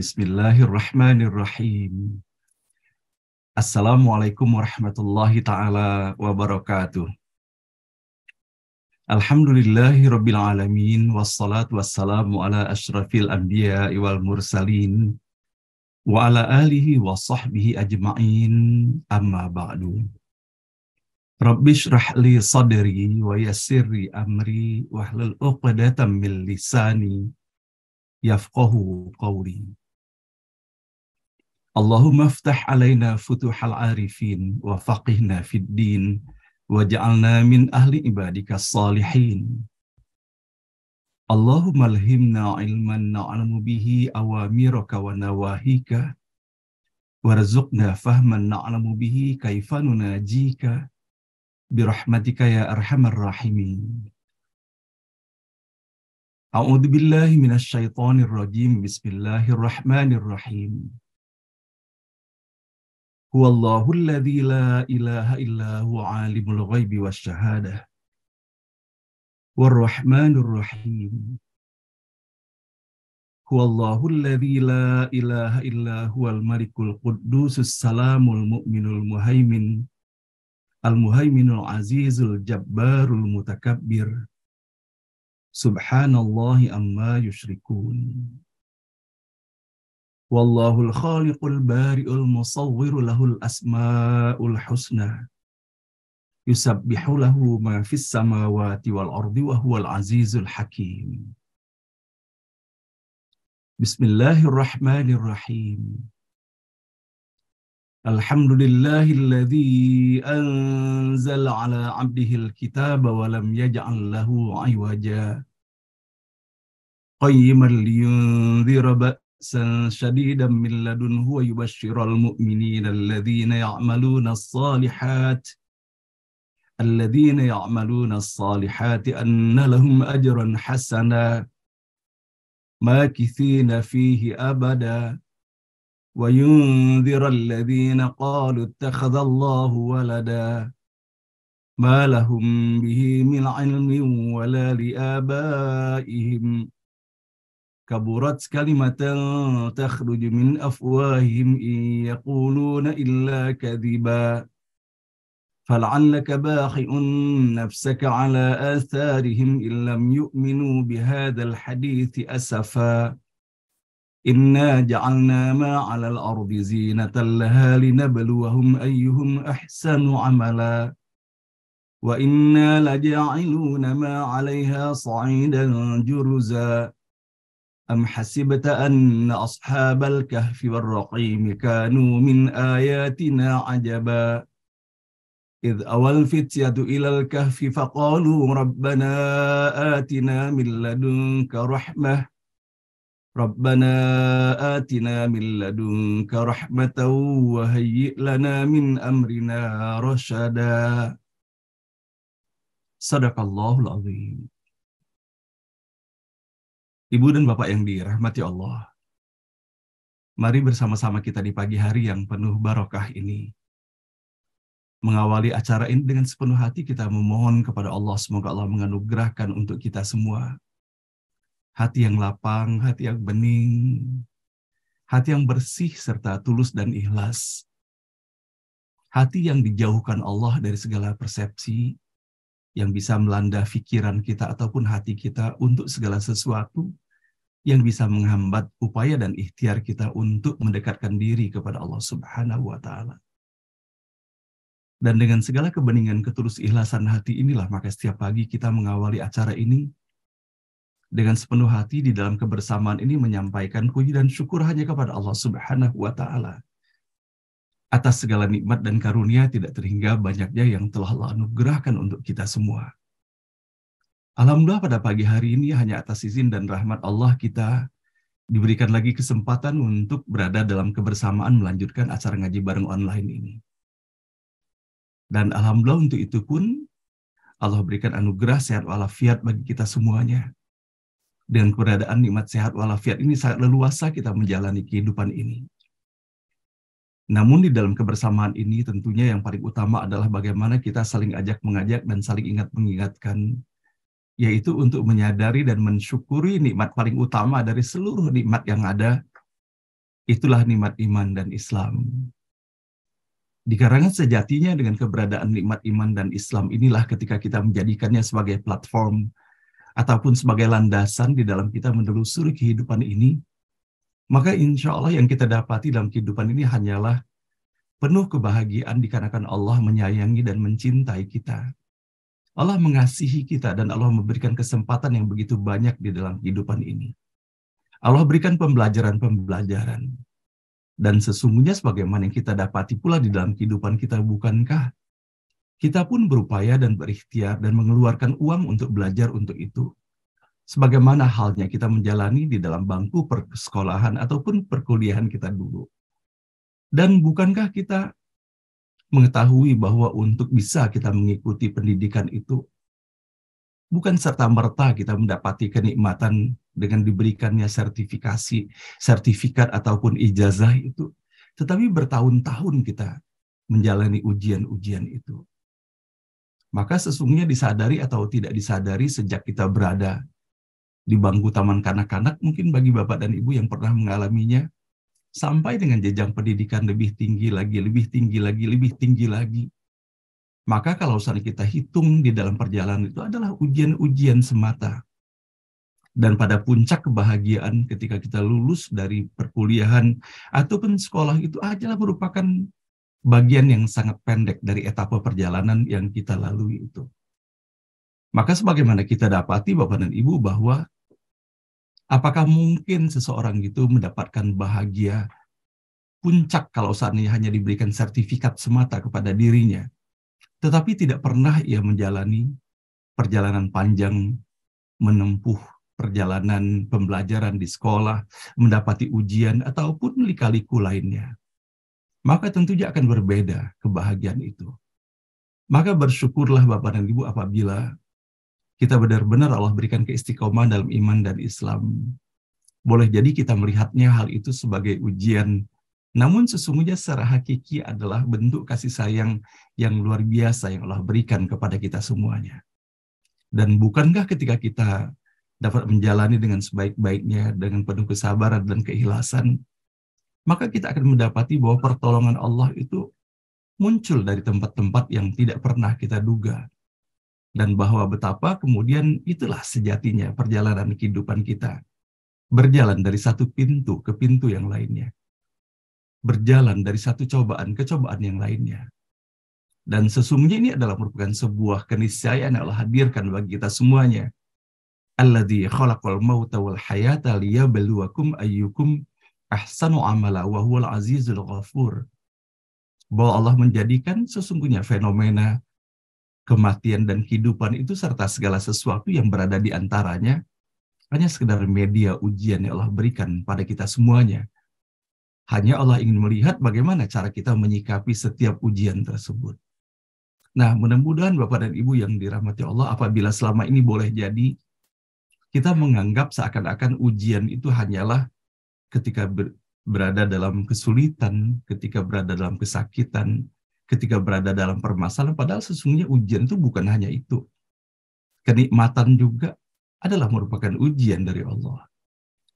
Bismillahirrahmanirrahim. Assalamualaikum warahmatullahi ta'ala wabarakatuh. Alhamdulillahi rabbil alamin, wassalatu wassalamu ala ashrafil anbiya wal mursalin, wa ala alihi wa sahbihi ajma'in, amma ba'du. Rabbi shrah li sadri wa yassirli amri, wahlul uqdatam min lisani, yafqahu qawli. Allahumma aftah alaina futuhal arifin wa faqihna fid din wa ja'alna min ahli ibadika salihin. Allahumma alhimna ilman na'lamu bihi awamiraka wa nawahika warzuqna fahman na'lamu bihi kaifa nunajika birahmatika ya arhamar rahimin. A'udzu billahi minasy syaithanir rajim. Bismillahirrahmanirrahim. Huwallahu alladzi la ilaha illa huwa alimul ghaibi wasyahadah warrahmanur rahim. Huwallahu alladzi la ilaha illa huwal malikul quddusus salamul mu'minul muhaimin al-muhaiminul azizul jabbarul mutakabbir. Subhanallahi amma yusyrikun. Wallahul khaliqul bari'ul musawwiru lahul asma'ul husna. Yusabbihu lahu ma fis samawati wal ardi wa huwal azizul hakim. Bismillahirrahmanirrahim. Alhamdulillahilladzi anzala ala 'abdihil kitaba wa lam yaj'al lahu 'iwaja. Qayyiman liyunzira شديدا من لدنه ويبشر المؤمنين الذين يعملون الصالحات أن لهم أجرا حسنا ماكثين فيه أبدا وينذر الذين قالوا اتخذ الله ولدا ما لهم به من علم ولا لآبائهم كبرت كلمة تخرج من أفواههم إن يقولون إلا كذبا فلعلك باخع نفسك على آثارهم إن لم يؤمنوا بهذا الحديث أسفا إنا جعلنا ما على الأرض زينة لها لنبلوهم أيهم أحسن عملا وإنا لجاعلون ما عليها صعيدا جرزا أم حسبت أن أصحاب الكهف والرقيم كانوا من آياتنا عجبا إذ أوى الفتية إلى الكهف فقالوا ربنا آتنا من لدنك رحمة وهيئ لنا من أمرنا رشدا. Sadaqallahul azim. Ibu dan Bapak yang dirahmati Allah, mari bersama-sama kita di pagi hari yang penuh barokah ini, mengawali acara ini dengan sepenuh hati kita memohon kepada Allah, semoga Allah menganugerahkan untuk kita semua hati yang lapang, hati yang bening, hati yang bersih serta tulus dan ikhlas, hati yang dijauhkan Allah dari segala persepsi yang bisa melanda pikiran kita ataupun hati kita untuk segala sesuatu yang bisa menghambat upaya dan ikhtiar kita untuk mendekatkan diri kepada Allah Subhanahu wa Ta'ala. Dan dengan segala kebeningan, ketulus ikhlasan hati inilah, maka setiap pagi kita mengawali acara ini dengan sepenuh hati di dalam kebersamaan ini menyampaikan puji dan syukur hanya kepada Allah Subhanahu wa Ta'ala atas segala nikmat dan karunia tidak terhingga banyaknya yang telah Allah anugerahkan untuk kita semua. Alhamdulillah pada pagi hari ini hanya atas izin dan rahmat Allah kita diberikan lagi kesempatan untuk berada dalam kebersamaan melanjutkan acara ngaji bareng online ini. Dan alhamdulillah untuk itu pun Allah berikan anugerah sehat walafiat bagi kita semuanya. Dengan keberadaan nikmat sehat walafiat ini sangat leluasa kita menjalani kehidupan ini. Namun di dalam kebersamaan ini tentunya yang paling utama adalah bagaimana kita saling ajak mengajak dan saling ingat mengingatkan, yaitu untuk menyadari dan mensyukuri nikmat paling utama dari seluruh nikmat yang ada, Itulah nikmat iman dan Islam. Dikarenakan sejatinya dengan keberadaan nikmat iman dan Islam inilah ketika kita menjadikannya sebagai platform ataupun sebagai landasan di dalam kita menelusuri kehidupan ini, maka insya Allah yang kita dapati dalam kehidupan ini hanyalah penuh kebahagiaan dikarenakan Allah menyayangi dan mencintai kita. Allah mengasihi kita dan Allah memberikan kesempatan yang begitu banyak di dalam kehidupan ini. Allah berikan pembelajaran-pembelajaran. Dan sesungguhnya sebagaimana yang kita dapati pula di dalam kehidupan kita, bukankah kita pun berupaya dan berikhtiar dan mengeluarkan uang untuk belajar untuk itu. Sebagaimana halnya kita menjalani di dalam bangku persekolahan ataupun perkuliahan kita dulu. Dan bukankah kita mengetahui bahwa untuk bisa kita mengikuti pendidikan itu, bukan serta-merta kita mendapati kenikmatan dengan diberikannya sertifikat ataupun ijazah itu, tetapi bertahun-tahun kita menjalani ujian-ujian itu. Maka sesungguhnya disadari atau tidak disadari sejak kita berada di bangku taman kanak-kanak, mungkin bagi Bapak dan Ibu yang pernah mengalaminya, sampai dengan jenjang pendidikan lebih tinggi lagi, lebih tinggi lagi, lebih tinggi lagi. Maka kalau misalnya kita hitung di dalam perjalanan itu adalah ujian-ujian semata. Dan pada puncak kebahagiaan ketika kita lulus dari perkuliahan ataupun sekolah itu adalah merupakan bagian yang sangat pendek dari etapa perjalanan yang kita lalui itu. Maka sebagaimana kita dapati Bapak dan Ibu bahwa apakah mungkin seseorang itu mendapatkan bahagia puncak kalau seandainya hanya diberikan sertifikat semata kepada dirinya, tetapi tidak pernah ia menjalani perjalanan panjang, menempuh perjalanan pembelajaran di sekolah, mendapati ujian, ataupun lika-liku lainnya. Maka tentunya akan berbeda kebahagiaan itu. Maka bersyukurlah Bapak dan Ibu apabila kita benar-benar Allah berikan keistiqomahan dalam iman dan Islam. Boleh jadi kita melihatnya hal itu sebagai ujian, namun sesungguhnya secara hakiki adalah bentuk kasih sayang yang luar biasa yang Allah berikan kepada kita semuanya. Dan bukankah ketika kita dapat menjalani dengan sebaik-baiknya, dengan penuh kesabaran dan keikhlasan, maka kita akan mendapati bahwa pertolongan Allah itu muncul dari tempat-tempat yang tidak pernah kita duga. Dan bahwa betapa kemudian itulah sejatinya perjalanan kehidupan kita. Berjalan dari satu pintu ke pintu yang lainnya. Berjalan dari satu cobaan ke cobaan yang lainnya. Dan sesungguhnya ini adalah merupakan sebuah keniscayaan yang Allah hadirkan bagi kita semuanya. Alladzi khalaqal mauta wal hayata liyabluwakum ayyukum ahsanu amala wa huwal azizul ghafur. Bahwa Allah menjadikan sesungguhnya fenomena kematian dan kehidupan itu serta segala sesuatu yang berada di antaranya hanya sekedar media ujian yang Allah berikan pada kita semuanya. Hanya Allah ingin melihat bagaimana cara kita menyikapi setiap ujian tersebut. Nah, mudah-mudahan Bapak dan Ibu yang dirahmati Allah, apabila selama ini boleh jadi kita menganggap seakan-akan ujian itu hanyalah ketika berada dalam kesulitan, ketika berada dalam kesakitan, ketika berada dalam permasalahan, padahal sesungguhnya ujian itu bukan hanya itu. Kenikmatan juga adalah merupakan ujian dari Allah.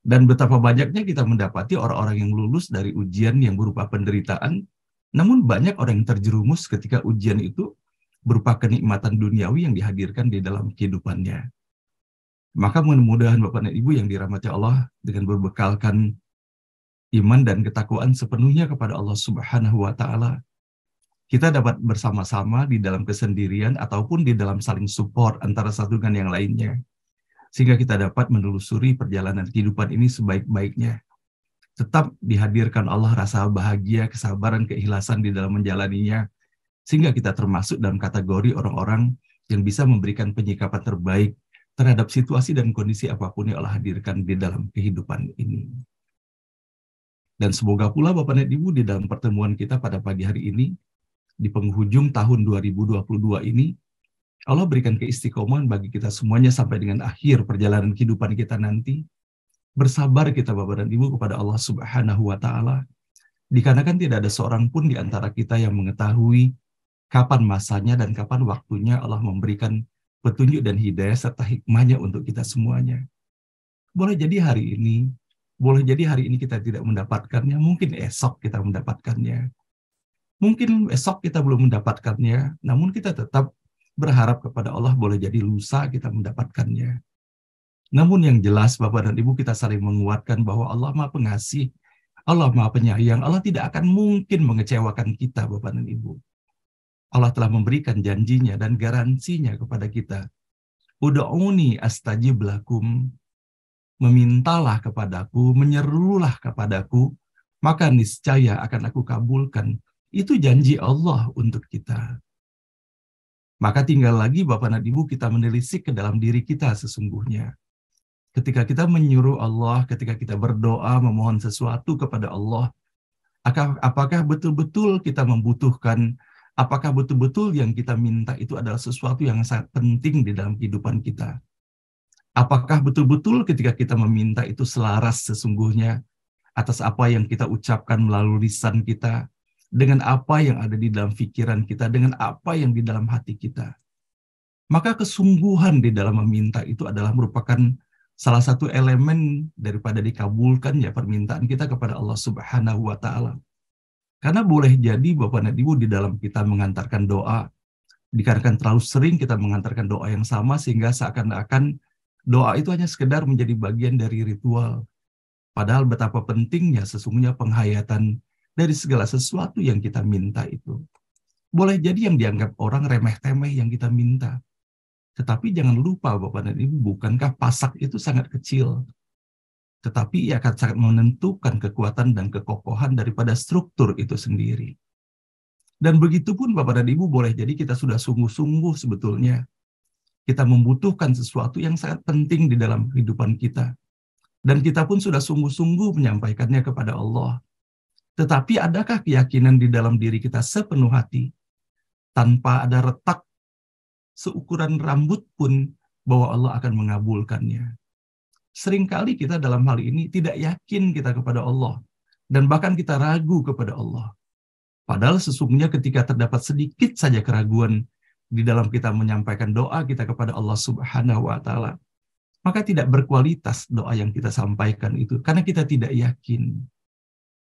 Dan betapa banyaknya kita mendapati orang-orang yang lulus dari ujian yang berupa penderitaan, namun banyak orang yang terjerumus ketika ujian itu berupa kenikmatan duniawi yang dihadirkan di dalam kehidupannya. Maka mudah-mudahan Bapak dan Ibu yang dirahmati Allah dengan berbekalkan iman dan ketakwaan sepenuhnya kepada Allah Subhanahu wa Ta'ala, kita dapat bersama-sama di dalam kesendirian ataupun di dalam saling support antara satu dengan yang lainnya, sehingga kita dapat menelusuri perjalanan kehidupan ini sebaik-baiknya. Tetap dihadirkan Allah rasa bahagia, kesabaran, keikhlasan di dalam menjalaninya, sehingga kita termasuk dalam kategori orang-orang yang bisa memberikan penyikapan terbaik terhadap situasi dan kondisi apapun yang Allah hadirkan di dalam kehidupan ini. Dan semoga pula Bapak dan Ibu di dalam pertemuan kita pada pagi hari ini, di penghujung tahun 2022 ini, Allah berikan keistiqomahan bagi kita semuanya sampai dengan akhir perjalanan kehidupan kita nanti. Bersabar kita Bapak dan Ibu kepada Allah Subhanahu wa Ta'ala, dikarenakan tidak ada seorang pun di antara kita yang mengetahui kapan masanya dan kapan waktunya Allah memberikan petunjuk dan hidayah serta hikmahnya untuk kita semuanya. Boleh jadi hari ini Boleh jadi hari ini kita tidak mendapatkannya, mungkin esok kita mendapatkannya. Mungkin esok kita belum mendapatkannya, namun kita tetap berharap kepada Allah boleh jadi lusa kita mendapatkannya. Namun yang jelas Bapak dan Ibu, kita saling menguatkan bahwa Allah Maha Pengasih, Allah Maha Penyayang, Allah tidak akan mungkin mengecewakan kita Bapak dan Ibu. Allah telah memberikan janjinya dan garansinya kepada kita. Ud'uni astajib lakum, memintalah kepadaku, menyerulah kepadaku, maka niscaya akan aku kabulkan. Itu janji Allah untuk kita. Maka tinggal lagi Bapak dan Ibu kita menelisik ke dalam diri kita sesungguhnya. Ketika kita menyuruh Allah, ketika kita berdoa, memohon sesuatu kepada Allah, apakah betul-betul kita membutuhkan, apakah betul-betul yang kita minta itu adalah sesuatu yang sangat penting di dalam kehidupan kita? Apakah betul-betul ketika kita meminta itu selaras sesungguhnya atas apa yang kita ucapkan melalui lisan kita, dengan apa yang ada di dalam pikiran kita, dengan apa yang di dalam hati kita? Maka kesungguhan di dalam meminta itu adalah merupakan salah satu elemen daripada dikabulkannya permintaan kita kepada Allah Subhanahu wa Ta'ala. Karena boleh jadi Bapak dan Ibu di dalam kita mengantarkan doa, dikarenakan terlalu sering kita mengantarkan doa yang sama sehingga seakan-akan doa itu hanya sekedar menjadi bagian dari ritual. Padahal betapa pentingnya sesungguhnya penghayatan dari segala sesuatu yang kita minta itu. Boleh jadi yang dianggap orang remeh-temeh yang kita minta. Tetapi jangan lupa Bapak dan Ibu, bukankah pasak itu sangat kecil? Tetapi ia akan sangat menentukan kekuatan dan kekokohan daripada struktur itu sendiri. Dan begitu pun Bapak dan Ibu, boleh jadi kita sudah sungguh-sungguh sebetulnya. Kita membutuhkan sesuatu yang sangat penting di dalam kehidupan kita. Dan kita pun sudah sungguh-sungguh menyampaikannya kepada Allah. Tetapi adakah keyakinan di dalam diri kita sepenuh hati, tanpa ada retak seukuran rambut pun bahwa Allah akan mengabulkannya? Seringkali kita dalam hal ini tidak yakin kita kepada Allah, dan bahkan kita ragu kepada Allah. Padahal sesungguhnya ketika terdapat sedikit saja keraguan di dalam kita menyampaikan doa kita kepada Allah Subhanahu wa Ta'ala, maka tidak berkualitas doa yang kita sampaikan itu, karena kita tidak yakin.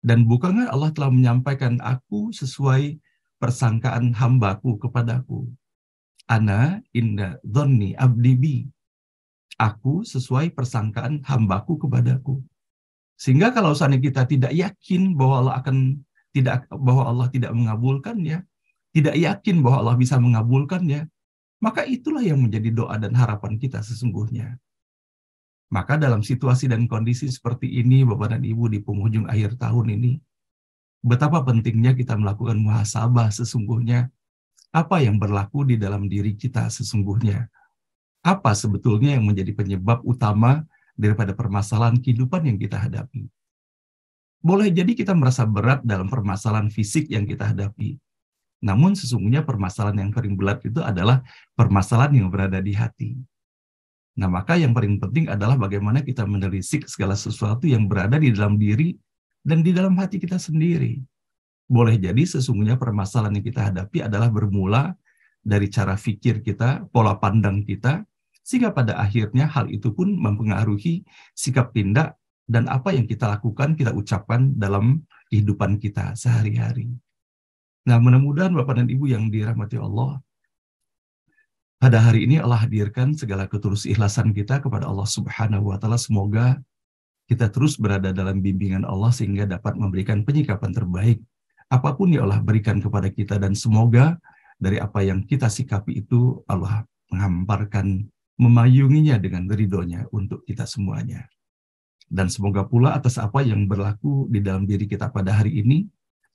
Dan bukankah Allah telah menyampaikan, aku sesuai persangkaan hambaku kepadaku. Ana inda dhonni abdi bi. Aku sesuai persangkaan hambaku kepadaku. Sehingga kalau seandainya kita tidak yakin bahwa Allah tidak mengabulkannya, tidak yakin bahwa Allah bisa mengabulkannya, maka itulah yang menjadi doa dan harapan kita sesungguhnya. Maka dalam situasi dan kondisi seperti ini, Bapak dan Ibu, di penghujung akhir tahun ini, betapa pentingnya kita melakukan muhasabah sesungguhnya, apa yang berlaku di dalam diri kita sesungguhnya. Apa sebetulnya yang menjadi penyebab utama daripada permasalahan kehidupan yang kita hadapi. Boleh jadi kita merasa berat dalam permasalahan fisik yang kita hadapi. Namun sesungguhnya permasalahan yang paling berat itu adalah permasalahan yang berada di hati. Nah, maka yang paling penting adalah bagaimana kita menelisik segala sesuatu yang berada di dalam diri dan di dalam hati kita sendiri. Boleh jadi sesungguhnya permasalahan yang kita hadapi adalah bermula dari cara pikir kita, pola pandang kita, sehingga pada akhirnya hal itu pun mempengaruhi sikap tindak dan apa yang kita lakukan, kita ucapkan dalam kehidupan kita sehari-hari. Nah, mudah-mudahan Bapak dan Ibu yang dirahmati Allah, pada hari ini Allah hadirkan segala ketulus ikhlasan kita kepada Allah Subhanahu wa Ta'ala. Semoga kita terus berada dalam bimbingan Allah sehingga dapat memberikan penyikapan terbaik apapun yang Allah berikan kepada kita, dan semoga dari apa yang kita sikapi itu Allah menghamparkan, memayunginya dengan ridhonya untuk kita semuanya. Dan semoga pula atas apa yang berlaku di dalam diri kita pada hari ini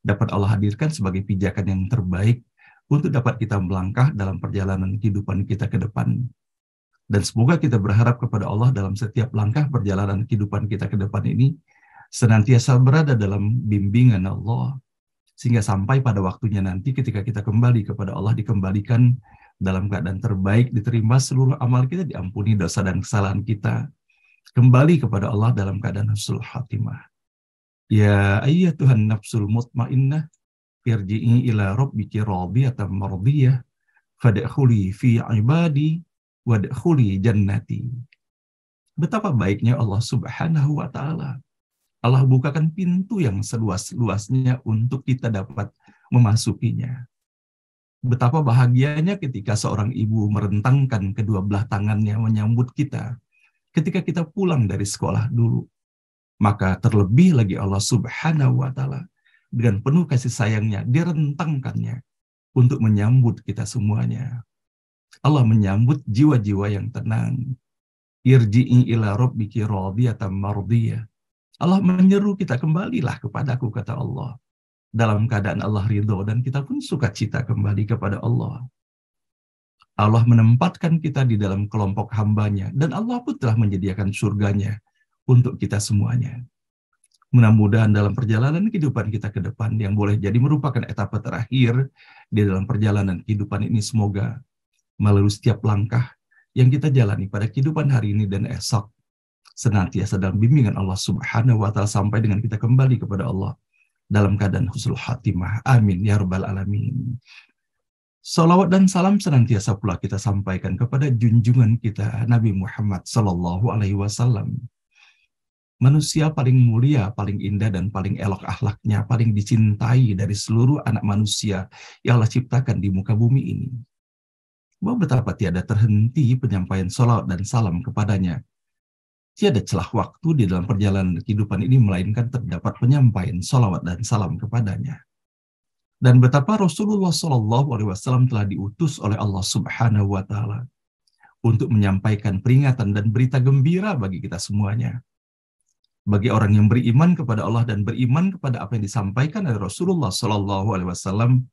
dapat Allah hadirkan sebagai pijakan yang terbaik untuk dapat kita melangkah dalam perjalanan kehidupan kita ke depan. Dan semoga kita berharap kepada Allah dalam setiap langkah perjalanan kehidupan kita ke depan ini senantiasa berada dalam bimbingan Allah, sehingga sampai pada waktunya nanti ketika kita kembali kepada Allah, dikembalikan dalam keadaan terbaik, diterima seluruh amal kita, diampuni dosa dan kesalahan kita, kembali kepada Allah dalam keadaan husnul khatimah. Ya ayyatuhan nafsul mutmainnah, irji'i ila rabbiki radiyatan mardiyah, fadkhuli fi ibadi wadkhuli jannati. Betapa baiknya Allah Subhanahu wa Ta'ala. Allah bukakan pintu yang seluas-luasnya untuk kita dapat memasukinya. Betapa bahagianya ketika seorang ibu merentangkan kedua belah tangannya menyambut kita ketika kita pulang dari sekolah dulu. Maka terlebih lagi Allah Subhanahu wa Ta'ala dengan penuh kasih sayangnya direntangkannya untuk menyambut kita semuanya. Allah menyambut jiwa-jiwa yang tenang. Irji'i ila rabbiki radiyatan mardiyah. Allah menyeru kita, kembalilah kepadaku, kata Allah. Dalam keadaan Allah ridho, dan kita pun sukacita kembali kepada Allah. Allah menempatkan kita di dalam kelompok hambanya, dan Allah pun telah menyediakan surganya untuk kita semuanya. Mudah-mudahan dalam perjalanan kehidupan kita ke depan, yang boleh jadi merupakan etapa terakhir di dalam perjalanan kehidupan ini, semoga melalui setiap langkah yang kita jalani pada kehidupan hari ini dan esok, senantiasa dalam bimbingan Allah Subhanahu wa Ta'ala sampai dengan kita kembali kepada Allah dalam keadaan husnul khatimah. Amin ya rabbal alamin. Salawat dan salam senantiasa pula kita sampaikan kepada junjungan kita Nabi Muhammad sallallahu alaihi wasallam. Manusia paling mulia, paling indah dan paling elok akhlaknya, paling dicintai dari seluruh anak manusia yang Allah ciptakan di muka bumi ini. Bahwa betapa tiada terhenti penyampaian salawat dan salam kepadanya. Tiada celah waktu di dalam perjalanan kehidupan ini melainkan terdapat penyampaian salawat dan salam kepadanya. Dan betapa Rasulullah SAW telah diutus oleh Allah Subhanahu wa Ta'ala untuk menyampaikan peringatan dan berita gembira bagi kita semuanya. Bagi orang yang beriman kepada Allah dan beriman kepada apa yang disampaikan oleh Rasulullah SAW,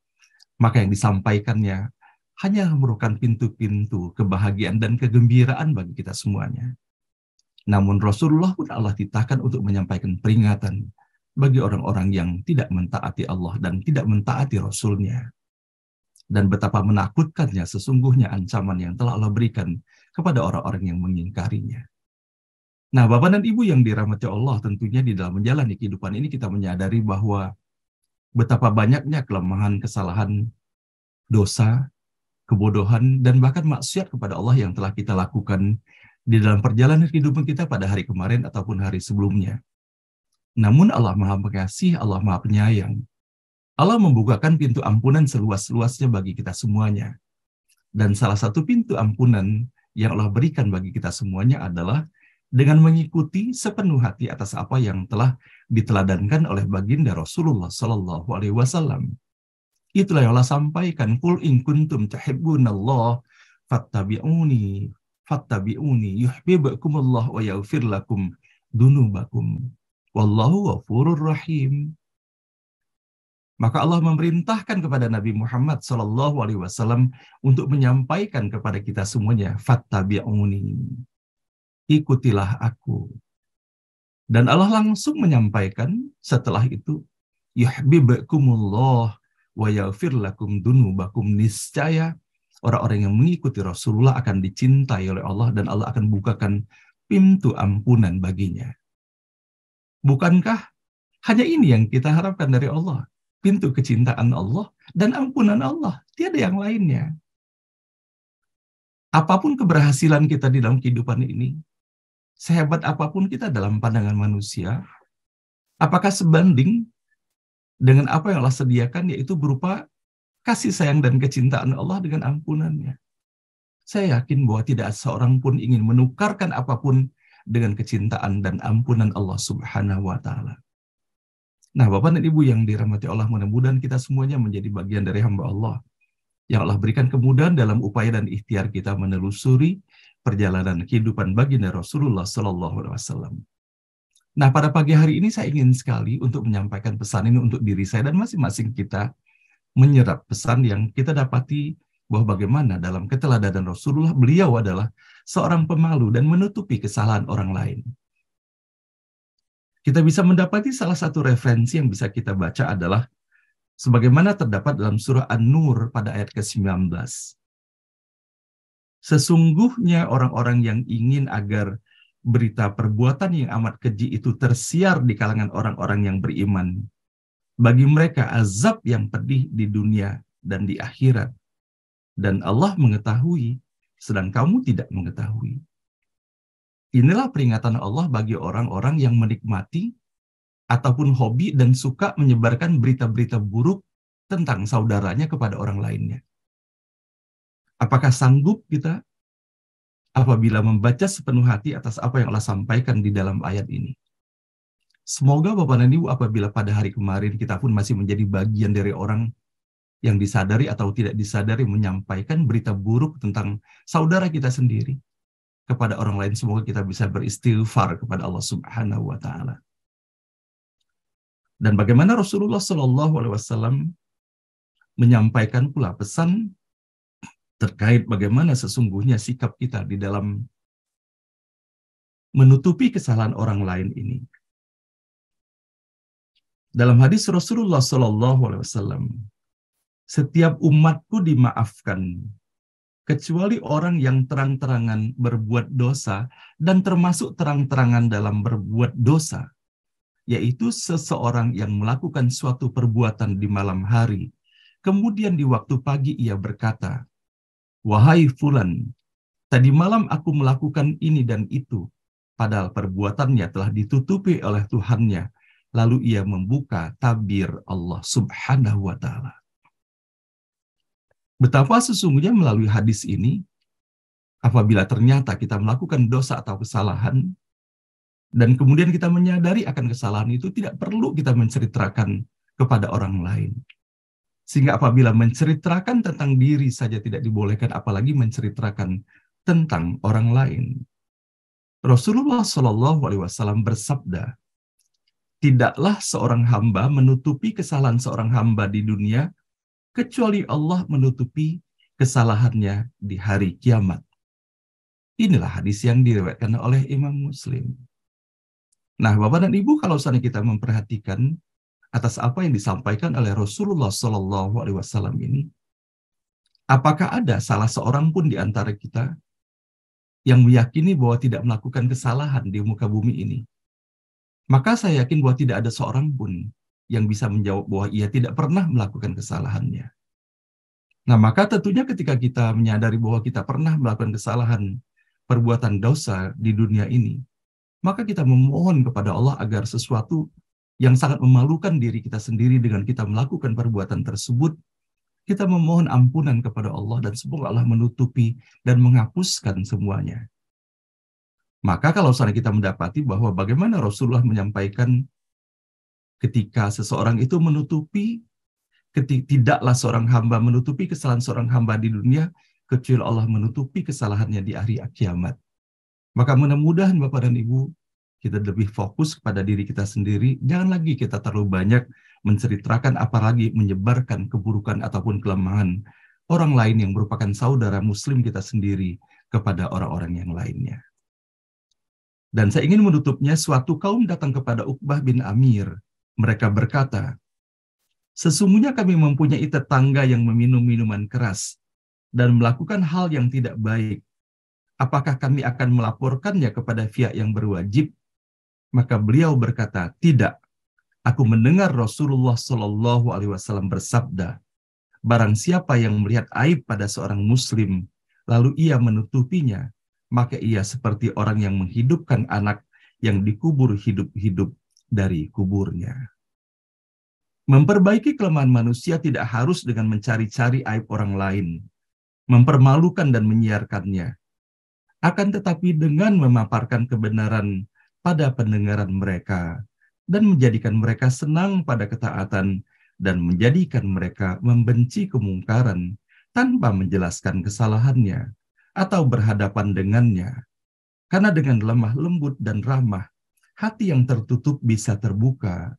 maka yang disampaikannya hanya merupakan pintu-pintu kebahagiaan dan kegembiraan bagi kita semuanya. Namun Rasulullah pun Allah titahkan untuk menyampaikan peringatan bagi orang-orang yang tidak mentaati Allah dan tidak mentaati Rasul-Nya. Dan betapa menakutkannya sesungguhnya ancaman yang telah Allah berikan kepada orang-orang yang mengingkarinya. Nah, Bapak dan Ibu yang dirahmati Allah, tentunya di dalam menjalani kehidupan ini kita menyadari bahwa betapa banyaknya kelemahan, kesalahan, dosa, kebodohan, dan bahkan maksiat kepada Allah yang telah kita lakukan di dalam perjalanan kehidupan kita pada hari kemarin ataupun hari sebelumnya. Namun Allah Maha Pengasih, Allah Maha Penyayang. Allah membukakan pintu ampunan seluas-luasnya bagi kita semuanya. Dan salah satu pintu ampunan yang Allah berikan bagi kita semuanya adalah dengan mengikuti sepenuh hati atas apa yang telah diteladankan oleh baginda Rasulullah Sallallahu Alaihi Wasallam. Itulah yang Allah sampaikan, Qul in kuntum tuhibbunallah fattabi'uni yuhibbukumullah wa yaghfir lakum dunubakum wallahu ghafurur rahim. Maka Allah memerintahkan kepada Nabi Muhammad SAW untuk menyampaikan kepada kita semuanya, fattabi'uni, ikutilah aku. Dan Allah langsung menyampaikan setelah itu, yuhibbukumullah wa yaghfir lakum dunubakum, niscaya orang-orang yang mengikuti Rasulullah akan dicintai oleh Allah dan Allah akan bukakan pintu ampunan baginya. Bukankah hanya ini yang kita harapkan dari Allah? Pintu kecintaan Allah dan ampunan Allah. Tiada yang lainnya. Apapun keberhasilan kita di dalam kehidupan ini, sehebat apapun kita dalam pandangan manusia, apakah sebanding dengan apa yang Allah sediakan, yaitu berupa kasih sayang dan kecintaan Allah dengan ampunannya. Saya yakin bahwa tidak seorang pun ingin menukarkan apapun dengan kecintaan dan ampunan Allah Subhanahu wa Ta'ala. Nah, Bapak dan Ibu yang dirahmati Allah, mudah-mudahan kita semuanya menjadi bagian dari hamba Allah yang Allah berikan kemudahan dalam upaya dan ikhtiar kita menelusuri perjalanan kehidupan baginda Rasulullah Sallallahu Alaihi Wasallam. Nah, pada pagi hari ini saya ingin sekali untuk menyampaikan pesan ini untuk diri saya dan masing-masing kita, menyerap pesan yang kita dapati bahwa bagaimana dalam keteladanan Rasulullah, beliau adalah seorang pemalu dan menutupi kesalahan orang lain. Kita bisa mendapati salah satu referensi yang bisa kita baca adalah sebagaimana terdapat dalam surah An-Nur pada ayat ke-19. Sesungguhnya orang-orang yang ingin agar berita perbuatan yang amat keji itu tersiar di kalangan orang-orang yang beriman, bagi mereka azab yang pedih di dunia dan di akhirat. Dan Allah mengetahui, sedang kamu tidak mengetahui. Inilah peringatan Allah bagi orang-orang yang menikmati ataupun hobi dan suka menyebarkan berita-berita buruk tentang saudaranya kepada orang lainnya. Apakah sanggup kita apabila membaca sepenuh hati atas apa yang Allah sampaikan di dalam ayat ini? Semoga Bapak dan Ibu apabila pada hari kemarin kita pun masih menjadi bagian dari orang yang disadari atau tidak disadari menyampaikan berita buruk tentang saudara kita sendiri kepada orang lain, semoga kita bisa beristighfar kepada Allah Subhanahu wa taala. Dan bagaimana Rasulullah Shallallahu alaihi wasallam menyampaikan pula pesan terkait bagaimana sesungguhnya sikap kita di dalam menutupi kesalahan orang lain ini. Dalam hadis Rasulullah Shallallahu alaihi wasallam, setiap umatku dimaafkan kecuali orang yang terang-terangan berbuat dosa dan termasuk terang-terangan dalam berbuat dosa, yaitu seseorang yang melakukan suatu perbuatan di malam hari, kemudian di waktu pagi ia berkata, "Wahai fulan, tadi malam aku melakukan ini dan itu," padahal perbuatannya telah ditutupi oleh Tuhannya, lalu ia membuka tabir Allah Subhanahu wa taala. Betapa sesungguhnya melalui hadis ini, apabila ternyata kita melakukan dosa atau kesalahan, dan kemudian kita menyadari akan kesalahan itu, tidak perlu kita menceritakan kepada orang lain. Sehingga apabila menceritakan tentang diri saja tidak dibolehkan, apalagi menceritakan tentang orang lain. Rasulullah Shallallahu alaihi wasallam bersabda, "Tidaklah seorang hamba menutupi kesalahan seorang hamba di dunia, kecuali Allah menutupi kesalahannya di hari kiamat." Inilah hadis yang diriwayatkan oleh Imam Muslim. Nah, Bapak dan Ibu, kalau misalnya kita memperhatikan atas apa yang disampaikan oleh Rasulullah Shallallahu alaihi wasallam ini, apakah ada salah seorang pun di antara kita yang meyakini bahwa tidak melakukan kesalahan di muka bumi ini? Maka saya yakin bahwa tidak ada seorang pun yang bisa menjawab bahwa ia tidak pernah melakukan kesalahannya. Nah, maka tentunya ketika kita menyadari bahwa kita pernah melakukan kesalahan, perbuatan dosa di dunia ini, maka kita memohon kepada Allah agar sesuatu yang sangat memalukan diri kita sendiri dengan kita melakukan perbuatan tersebut, kita memohon ampunan kepada Allah dan semoga Allah menutupi dan menghapuskan semuanya. Maka kalau misalnya kita mendapati bahwa bagaimana Rasulullah menyampaikan ketika seseorang itu menutupi, tidaklah seorang hamba menutupi kesalahan seorang hamba di dunia, kecuali Allah menutupi kesalahannya di hari kiamat. Maka mudah-mudahan Bapak dan Ibu, kita lebih fokus kepada diri kita sendiri, jangan lagi kita terlalu banyak menceritakan, apalagi menyebarkan keburukan ataupun kelemahan orang lain yang merupakan saudara muslim kita sendiri kepada orang-orang yang lainnya. Dan saya ingin menutupnya, suatu kaum datang kepada Uqbah bin Amir. Mereka berkata, "Sesungguhnya kami mempunyai tetangga yang meminum minuman keras dan melakukan hal yang tidak baik. Apakah kami akan melaporkannya kepada pihak yang berwajib?" Maka beliau berkata, "Tidak. Aku mendengar Rasulullah Shallallahu alaihi wasallam bersabda, barang siapa yang melihat aib pada seorang muslim, lalu ia menutupinya, maka ia seperti orang yang menghidupkan anak yang dikubur hidup-hidup dari kuburnya." Memperbaiki kelemahan manusia tidak harus dengan mencari-cari aib orang lain, mempermalukan dan menyiarkannya. Akan tetapi dengan memaparkan kebenaran pada pendengaran mereka, dan menjadikan mereka senang pada ketaatan, dan menjadikan mereka membenci kemungkaran, tanpa menjelaskan kesalahannya, atau berhadapan dengannya. Karena dengan lemah lembut dan ramah, hati yang tertutup bisa terbuka,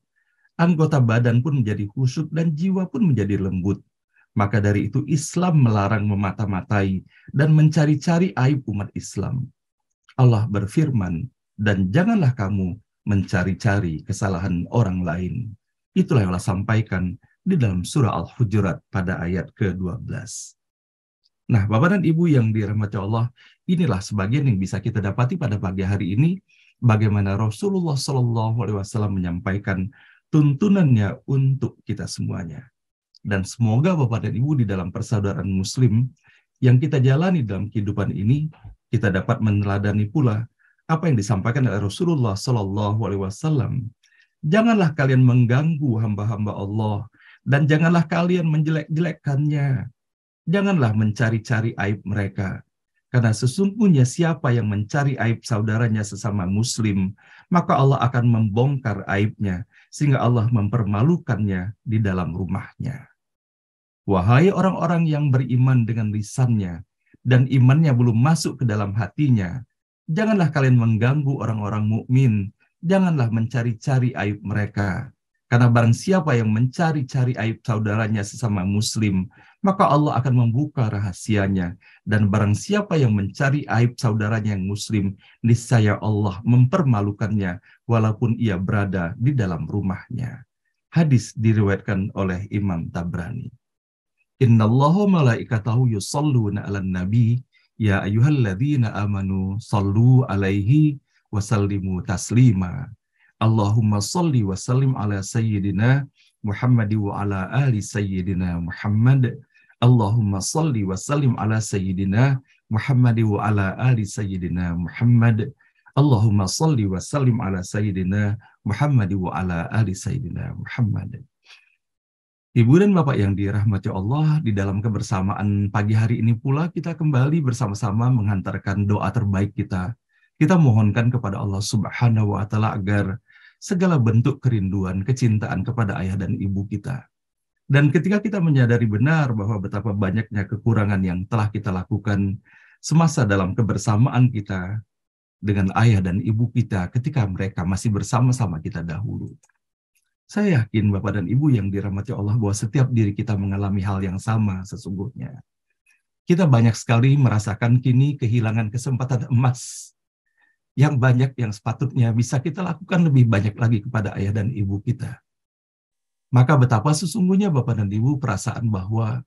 anggota badan pun menjadi khusyuk dan jiwa pun menjadi lembut. Maka dari itu Islam melarang memata-matai dan mencari-cari aib umat Islam. Allah berfirman, "Dan janganlah kamu mencari-cari kesalahan orang lain." Itulah yang Allah sampaikan di dalam surah Al-Hujurat pada ayat ke-12. Nah, Bapak dan Ibu yang dirahmati Allah, inilah sebagian yang bisa kita dapati pada pagi hari ini, bagaimana Rasulullah Shallallahu alaihi wasallam menyampaikan tuntunannya untuk kita semuanya. Dan semoga Bapak dan Ibu di dalam persaudaraan muslim yang kita jalani dalam kehidupan ini, kita dapat meneladani pula apa yang disampaikan oleh Rasulullah Shallallahu alaihi wasallam Janganlah kalian mengganggu hamba-hamba Allah, dan janganlah kalian menjelek-jelekkannya. Janganlah mencari-cari aib mereka. Karena sesungguhnya siapa yang mencari aib saudaranya sesama muslim, maka Allah akan membongkar aibnya, sehingga Allah mempermalukannya di dalam rumahnya. Wahai orang-orang yang beriman dengan lisannya, dan imannya belum masuk ke dalam hatinya, janganlah kalian mengganggu orang-orang mukmin, janganlah mencari-cari aib mereka. Karena barang siapa yang mencari-cari aib saudaranya sesama muslim, maka Allah akan membuka rahasianya. Dan barang siapa yang mencari aib saudaranya yang muslim, niscaya Allah mempermalukannya walaupun ia berada di dalam rumahnya. Hadis diriwayatkan oleh Imam Tabrani. Innallaha malaikatahu yusalluna 'alan nabi ya ayyuhalladzina amanu sallu 'alaihi wa sallimu taslima. Allahumma salli wa sallim ala sayyidina Muhammad wa ala ali sayyidina Muhammad. Allahumma salli wa sallim ala sayyidina Muhammad wa ala ali sayyidina Muhammad. Allahumma salli wa sallim ala sayyidina Muhammad wa ala ali sayyidina Muhammad. Ibu dan Bapak yang dirahmati Allah, di dalam kebersamaan pagi hari ini pula kita kembali bersama-sama menghantarkan doa terbaik kita. Kita mohonkan kepada Allah Subhanahu wa Ta'ala agar segala bentuk kerinduan, kecintaan kepada ayah dan ibu kita. Dan ketika kita menyadari benar bahwa betapa banyaknya kekurangan yang telah kita lakukan semasa dalam kebersamaan kita dengan ayah dan ibu kita ketika mereka masih bersama-sama kita dahulu. Saya yakin Bapak dan Ibu yang dirahmati Allah bahwa setiap diri kita mengalami hal yang sama sesungguhnya. Kita banyak sekali merasakan kini kehilangan kesempatan emas yang banyak yang sepatutnya bisa kita lakukan lebih banyak lagi kepada ayah dan ibu kita. Maka betapa sesungguhnya Bapak dan Ibu perasaan bahwa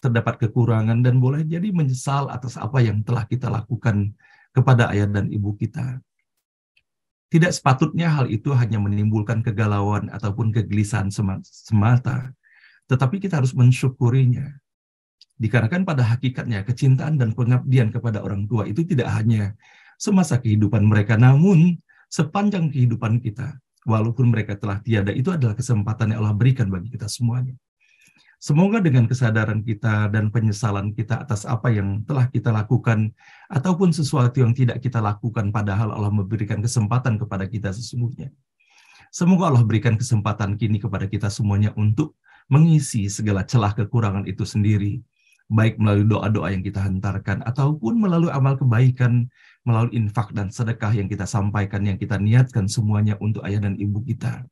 terdapat kekurangan dan boleh jadi menyesal atas apa yang telah kita lakukan kepada ayah dan ibu kita. Tidak sepatutnya hal itu hanya menimbulkan kegalauan ataupun kegelisahan semata, tetapi kita harus mensyukurinya. Dikarenakan pada hakikatnya kecintaan dan pengabdian kepada orang tua itu tidak hanya semasa kehidupan mereka, namun sepanjang kehidupan kita. Walaupun mereka telah tiada, itu adalah kesempatan yang Allah berikan bagi kita semuanya. Semoga dengan kesadaran kita dan penyesalan kita atas apa yang telah kita lakukan, ataupun sesuatu yang tidak kita lakukan padahal Allah memberikan kesempatan kepada kita sesungguhnya. Semoga Allah berikan kesempatan kini kepada kita semuanya untuk mengisi segala celah kekurangan itu sendiri, baik melalui doa-doa yang kita hantarkan, ataupun melalui amal kebaikan, melalui infak dan sedekah yang kita sampaikan, yang kita niatkan semuanya untuk ayah dan ibu kita.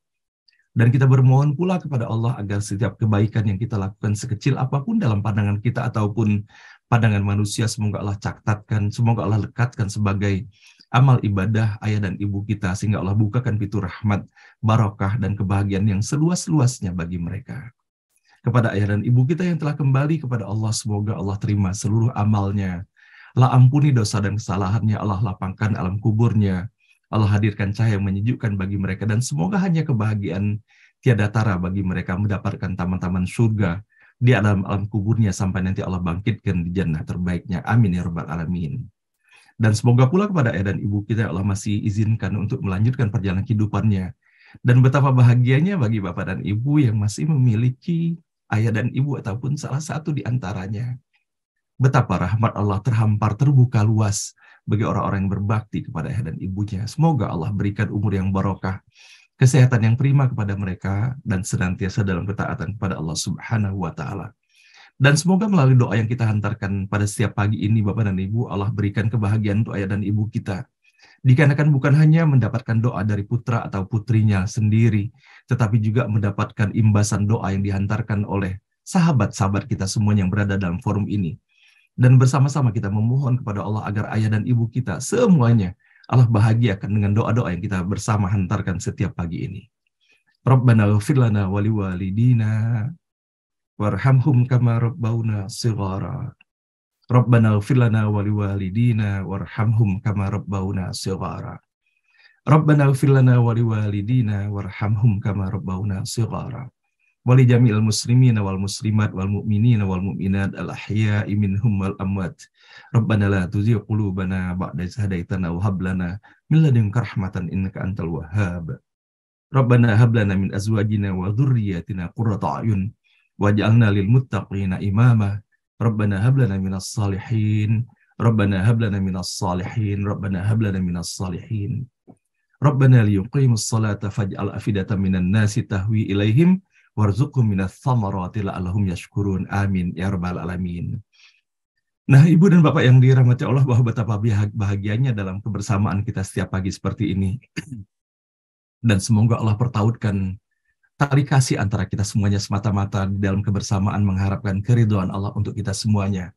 Dan kita bermohon pula kepada Allah agar setiap kebaikan yang kita lakukan sekecil apapun dalam pandangan kita ataupun pandangan manusia, semoga Allah catatkan, semoga Allah lekatkan sebagai amal ibadah ayah dan ibu kita, sehingga Allah bukakan pintu rahmat, barokah, dan kebahagiaan yang seluas-luasnya bagi mereka. Kepada ayah dan ibu kita yang telah kembali kepada Allah, semoga Allah terima seluruh amalnya. Allah ampuni dosa dan kesalahannya, Allah lapangkan alam kuburnya, Allah hadirkan cahaya yang menyejukkan bagi mereka, dan semoga hanya kebahagiaan tiada tara bagi mereka mendapatkan taman-taman surga di alam kuburnya sampai nanti Allah bangkitkan di jannah terbaiknya. Amin ya rabbal alamin. Dan semoga pula kepada ayah dan ibu kita Allah masih izinkan untuk melanjutkan perjalanan kehidupannya. Dan betapa bahagianya bagi bapak dan ibu yang masih memiliki ayah dan ibu ataupun salah satu di antaranya. Betapa rahmat Allah terhampar, terbuka luas bagi orang-orang yang berbakti kepada ayah dan ibunya. Semoga Allah berikan umur yang barokah, kesehatan yang prima kepada mereka, dan senantiasa dalam ketaatan kepada Allah Subhanahu wa Ta'ala. Dan semoga melalui doa yang kita hantarkan pada setiap pagi ini, Bapak dan Ibu, Allah berikan kebahagiaan untuk ayah dan ibu kita. Dikarenakan bukan hanya mendapatkan doa dari putra atau putrinya sendiri, tetapi juga mendapatkan imbasan doa yang dihantarkan oleh sahabat-sahabat kita semua yang berada dalam forum ini. Dan bersama-sama kita memohon kepada Allah agar ayah dan ibu kita semuanya Allah bahagiakan dengan doa-doa yang kita bersama hantarkan setiap pagi ini. Rabbana ighfir lana wa liwalidina warhamhum kama rabbauna shighara. Rabbana ighfir lana wa liwalidina warhamhum kama rabbauna shighara. Rabbana ighfir lana wa liwalidina warhamhum kama rabbauna shighara. Wali jami'il muslimin wal muslimat wal mu'minin wal mu'minat al ahya'i minhum wal amwat. Rabbana la tuzigh qulubana ba'da idh hadaitana wa hab lana min ladunka rahmatan innaka antal wahhab. Rabbana hab lana min azwajina wa dzurriyyatina qurrata a'yun waj'alna lil muttaqina imama. Rabbana hab lana minas salihin. Rabbana hab lana minas salihin. Rabbana hab lana minas salihin. Rabbana liyuqimus salata faj'al afidatan minan nasi tahwi ilaihim warzuqhum minats thamarati la'allahum yashkurun. Amin ya rabbal alamin. Nah, Ibu dan Bapak yang dirahmati Allah, bahwa betapa bahagianya dalam kebersamaan kita setiap pagi seperti ini. Dan semoga Allah pertautkan tali kasih antara kita semuanya semata-mata di dalam kebersamaan mengharapkan keridhaan Allah untuk kita semuanya.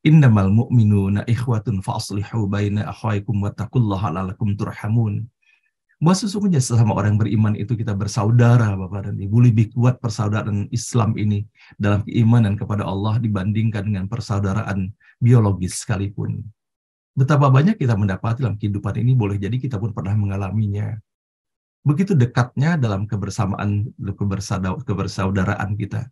Innamal mu'minuna ikhwatun fa'aslihu baina akhwaikum wattaqullaha la'allakum turhamun. Bahwa sesungguhnya sesama orang beriman itu kita bersaudara, Bapak dan Ibu. Lebih kuat persaudaraan Islam ini dalam keimanan kepada Allah dibandingkan dengan persaudaraan biologis sekalipun. Betapa banyak kita mendapati dalam kehidupan ini, boleh jadi kita pun pernah mengalaminya. Begitu dekatnya dalam kebersamaan, kebersaudaraan kita.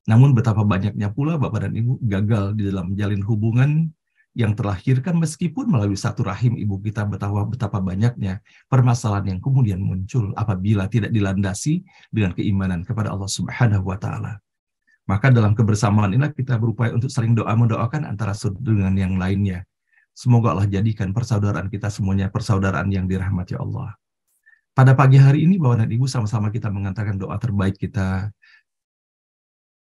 Namun betapa banyaknya pula Bapak dan Ibu gagal di dalam menjalin hubungan yang terlahirkan meskipun melalui satu rahim ibu kita. Betapa banyaknya permasalahan yang kemudian muncul apabila tidak dilandasi dengan keimanan kepada Allah Subhanahu wa Ta'ala. Maka dalam kebersamaan inilah kita berupaya untuk saling mendoakan antara satu dengan yang lainnya. Semoga Allah jadikan persaudaraan kita semuanya persaudaraan yang dirahmati Allah. Pada pagi hari ini, Bapak dan Ibu, sama-sama kita mengatakan doa terbaik kita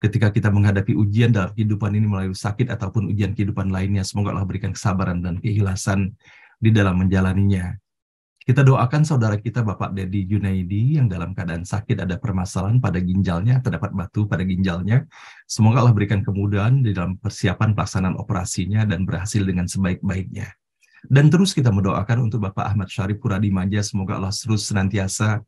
ketika kita menghadapi ujian dalam kehidupan ini melalui sakit ataupun ujian kehidupan lainnya. Semoga Allah berikan kesabaran dan keikhlasan di dalam menjalaninya. Kita doakan saudara kita Bapak Dedi Junaidi yang dalam keadaan sakit, ada permasalahan pada ginjalnya, terdapat batu pada ginjalnya. Semoga Allah berikan kemudahan di dalam persiapan pelaksanaan operasinya dan berhasil dengan sebaik-baiknya. Dan terus kita mendoakan untuk Bapak Ahmad Syarif Puradimaja, semoga Allah terus senantiasa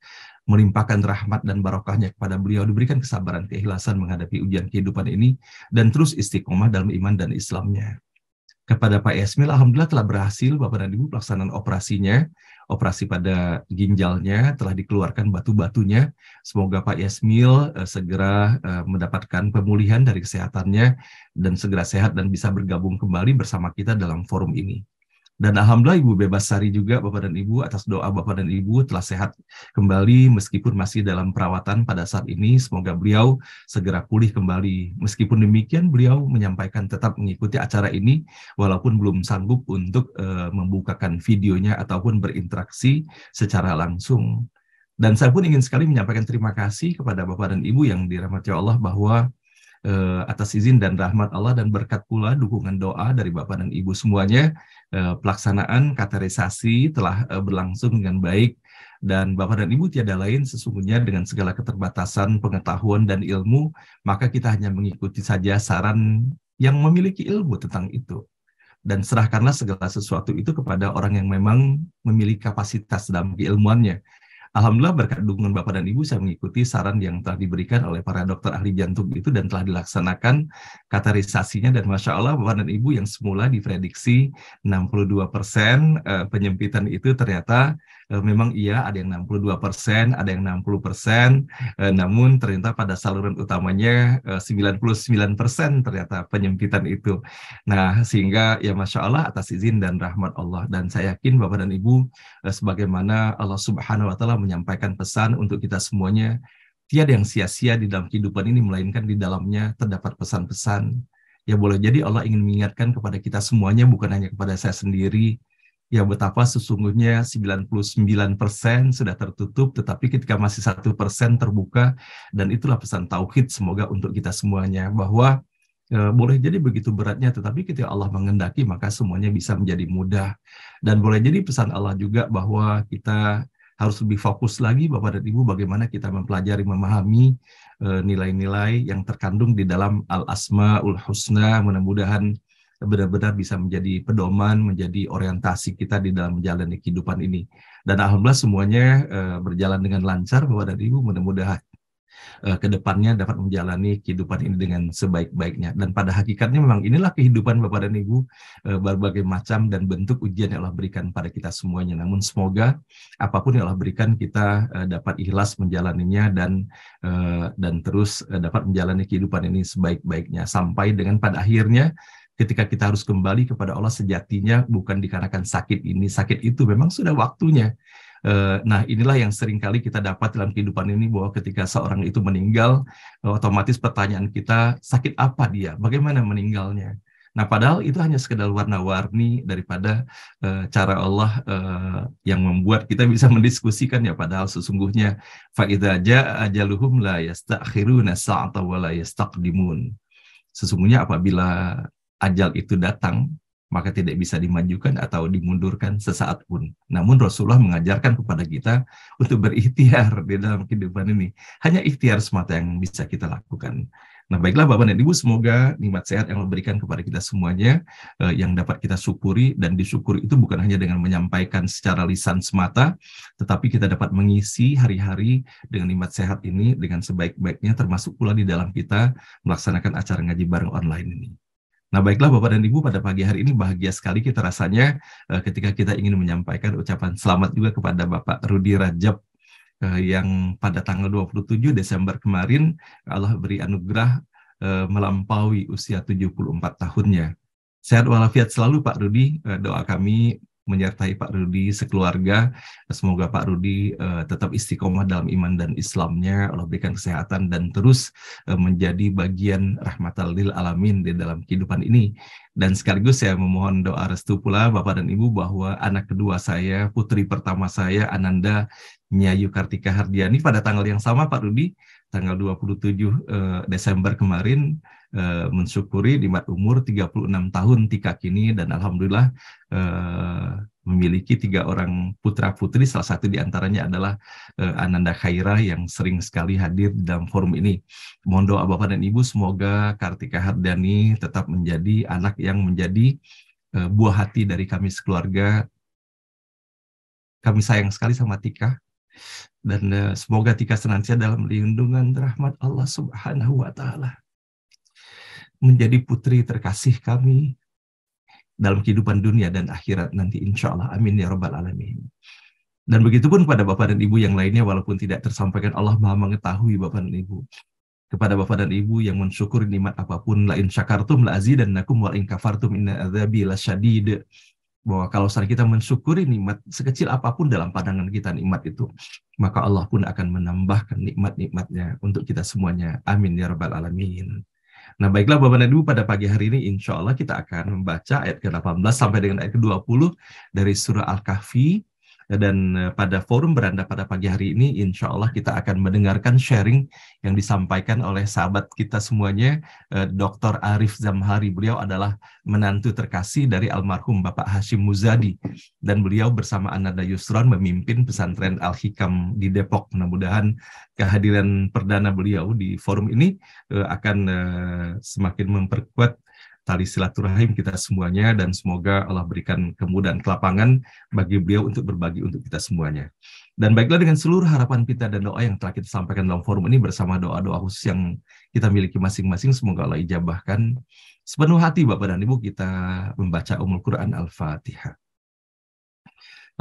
melimpahkan rahmat dan barokahnya kepada beliau, diberikan kesabaran, keikhlasan menghadapi ujian kehidupan ini, dan terus istiqomah dalam iman dan Islamnya. Kepada Pak Yasmil, alhamdulillah telah berhasil Bapak dan Ibu pelaksanaan operasinya, operasi pada ginjalnya, telah dikeluarkan batu-batunya. Semoga Pak Yasmil segera mendapatkan pemulihan dari kesehatannya, dan segera sehat dan bisa bergabung kembali bersama kita dalam forum ini. Dan alhamdulillah Ibu Bebas Sari juga Bapak dan Ibu, atas doa Bapak dan Ibu telah sehat kembali meskipun masih dalam perawatan pada saat ini. Semoga beliau segera pulih kembali. Meskipun demikian beliau menyampaikan tetap mengikuti acara ini walaupun belum sanggup untuk membukakan videonya ataupun berinteraksi secara langsung. Dan saya pun ingin sekali menyampaikan terima kasih kepada Bapak dan Ibu yang dirahmati Allah, bahwa atas izin dan rahmat Allah dan berkat pula dukungan doa dari Bapak dan Ibu semuanya, pelaksanaan kateterisasi telah berlangsung dengan baik. Dan Bapak dan Ibu tiada lain sesungguhnya dengan segala keterbatasan pengetahuan dan ilmu, maka kita hanya mengikuti saja saran yang memiliki ilmu tentang itu. Dan serahkanlah segala sesuatu itu kepada orang yang memang memiliki kapasitas dalam keilmuannya. Alhamdulillah berkat dukungan Bapak dan Ibu, saya mengikuti saran yang telah diberikan oleh para dokter ahli jantung itu dan telah dilaksanakan kateterisasinya. Dan Masya Allah Bapak dan Ibu, yang semula diprediksi 62% penyempitan itu ternyata memang iya ada yang 62%, ada yang 60%, namun ternyata pada saluran utamanya 99% ternyata penyempitan itu. Nah, sehingga ya Masya Allah atas izin dan rahmat Allah. Dan saya yakin Bapak dan Ibu, sebagaimana Allah Subhanahu wa Ta'ala menyampaikan pesan untuk kita semuanya, tiada yang sia-sia di dalam kehidupan ini, melainkan di dalamnya terdapat pesan-pesan. Ya boleh jadi Allah ingin mengingatkan kepada kita semuanya, bukan hanya kepada saya sendiri, ya betapa sesungguhnya 99% sudah tertutup, tetapi ketika masih 1% terbuka, dan itulah pesan tauhid semoga untuk kita semuanya, bahwa boleh jadi begitu beratnya, tetapi ketika Allah mengendaki maka semuanya bisa menjadi mudah. Dan boleh jadi pesan Allah juga bahwa kita harus lebih fokus lagi Bapak dan Ibu, bagaimana kita mempelajari, memahami nilai-nilai yang terkandung di dalam Al-Asma'ul Husna. Mudah-mudahan benar-benar bisa menjadi pedoman, menjadi orientasi kita di dalam menjalani kehidupan ini. Dan alhamdulillah semuanya berjalan dengan lancar Bapak dan Ibu, mudah-mudahan ke depannya dapat menjalani kehidupan ini dengan sebaik-baiknya. Dan pada hakikatnya memang inilah kehidupan Bapak dan Ibu, berbagai macam dan bentuk ujian yang Allah berikan pada kita semuanya. Namun semoga apapun yang Allah berikan kita dapat ikhlas menjalaninya, dan terus dapat menjalani kehidupan ini sebaik-baiknya, sampai dengan pada akhirnya ketika kita harus kembali kepada Allah sejatinya, bukan dikarenakan sakit ini, sakit itu memang sudah waktunya. Nah, inilah yang sering kali kita dapat dalam kehidupan ini, bahwa ketika seorang itu meninggal, otomatis pertanyaan kita, sakit apa dia? Bagaimana meninggalnya? Nah, padahal itu hanya sekedar warna-warni daripada cara Allah yang membuat kita bisa mendiskusikan ya. Padahal sesungguhnya فَإِذَا جَاءَ أَجَلُهُمْ لَا يَسْتَأْخِرُونَ سَاعَةً وَلَا يَسْتَقْدِمُونَ. Sesungguhnya apabila ajal itu datang, maka tidak bisa dimajukan atau dimundurkan sesaat pun. Namun Rasulullah mengajarkan kepada kita untuk berikhtiar di dalam kehidupan ini. Hanya ikhtiar semata yang bisa kita lakukan. Nah, baiklah Bapak dan Ibu, semoga nikmat sehat yang Allah berikan kepada kita semuanya, yang dapat kita syukuri, dan disyukuri itu bukan hanya dengan menyampaikan secara lisan semata, tetapi kita dapat mengisi hari-hari dengan nikmat sehat ini dengan sebaik-baiknya, termasuk pula di dalam kita melaksanakan acara ngaji bareng online ini. Nah, baiklah Bapak dan Ibu, pada pagi hari ini bahagia sekali kita rasanya ketika kita ingin menyampaikan ucapan selamat juga kepada Bapak Rudi Rajab, yang pada tanggal 27 Desember kemarin Allah beri anugerah melampaui usia 74 tahunnya. Sehat walafiat selalu Pak Rudi, doa kami menyertai Pak Rudi sekeluarga. Semoga Pak Rudi tetap istiqomah dalam iman dan Islamnya, Allah berikan kesehatan dan terus menjadi bagian rahmatan lil alamin di dalam kehidupan ini. Dan sekaligus saya memohon doa restu pula Bapak dan Ibu bahwa anak kedua saya, putri pertama saya, Ananda Nyayu Kartika Hardiani, pada tanggal yang sama Pak Rudi, tanggal 27 Desember kemarin, mensyukuri nikmat umur 36 tahun tika kini, dan alhamdulillah memiliki 3 orang putra putri, salah satu diantaranya adalah Ananda Khaira yang sering sekali hadir di dalam forum ini. Mohon doa Bapak dan Ibu, semoga Kartika Hardiani tetap menjadi anak yang menjadi buah hati dari kami sekeluarga. Kami sayang sekali sama Tika, dan semoga Tika senantiasa dalam lindungan rahmat Allah Subhanahu wa Ta'ala, menjadi putri terkasih kami dalam kehidupan dunia dan akhirat nanti, insya Allah. Amin ya rabbal alamin. Dan begitu pun pada Bapak dan Ibu yang lainnya, walaupun tidak tersampaikan, Allah Maha mengetahui Bapak dan Ibu. Kepada Bapak dan Ibu yang mensyukuri nikmat apapun, la in syakartum la azidannakum wa in kafartum inna adzabi lasyadid. Bahwa kalau saat kita mensyukuri nikmat sekecil apapun dalam pandangan kita nikmat itu, maka Allah pun akan menambahkan nikmat-nikmatnya untuk kita semuanya. Amin ya rabbal alamin. Nah, baiklah Bapak dan Ibu, pada pagi hari ini insya Allah kita akan membaca ayat ke-18 sampai dengan ayat ke-20 dari surah Al-Kahfi. Dan pada forum beranda pada pagi hari ini, insya Allah kita akan mendengarkan sharing yang disampaikan oleh sahabat kita semuanya, Dr. Arif Zamhari. Beliau adalah menantu terkasih dari almarhum Bapak Hashim Muzadi, dan beliau bersama Ananda Yusron memimpin pesantren Al-Hikam di Depok. Mudah-mudahan kehadiran perdana beliau di forum ini akan semakin memperkuat tali silaturahim kita semuanya, dan semoga Allah berikan kemudahan kelapangan bagi beliau untuk berbagi untuk kita semuanya. Dan baiklah, dengan seluruh harapan kita dan doa yang telah kita sampaikan dalam forum ini, bersama doa-doa khusus yang kita miliki masing-masing, semoga Allah ijabahkan. Sepenuh hati Bapak dan Ibu, kita membaca Ummul Quran Al-Fatihah.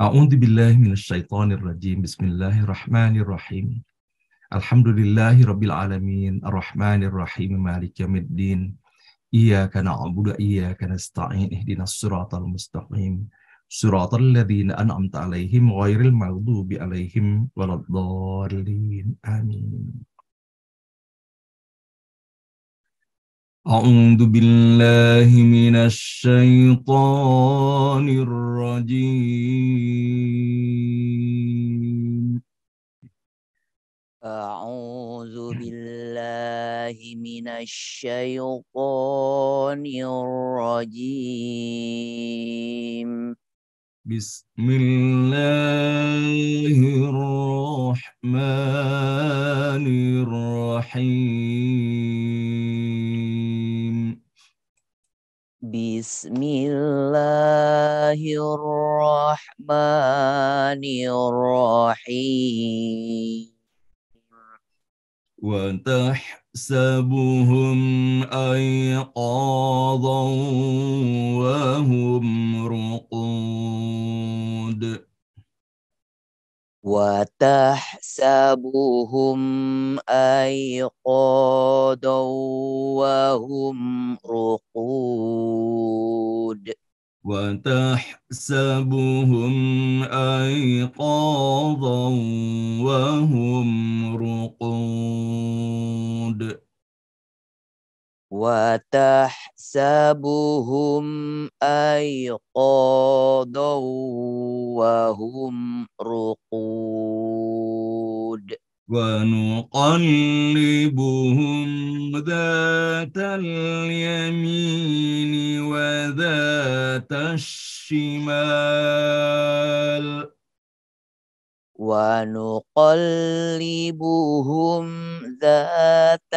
A'udzu billahi minasyaitonir rajim. Bismillahirrahmanirrahim. Alhamdulillahi rabbil alamin, arrahmanir rahim, maliki yaumiddin. Iyyaka na'budu wa iyyaka nasta'in, ihdinas siratal mustaqim, siratal ladzina an'amta 'alaihim ghairil maghdubi 'alaihim waladdallin. Amin. A'udzu billahi minasy syaithanir rajim. A'udzu billahi minasy syaithanir rajim. Bismillahirrahmanirrahim. Bismillahirrahmanirrahim. وتحسبهم أيقاظا وهم رقود وتحسبهم أيقاظا وهم رقود وتحسبهم أيقاظا وهم رقود وتحسبهم أيقاظا وهم رقود ونقلبهم ذات اليمين وذات الشمال ونقلبهم ذات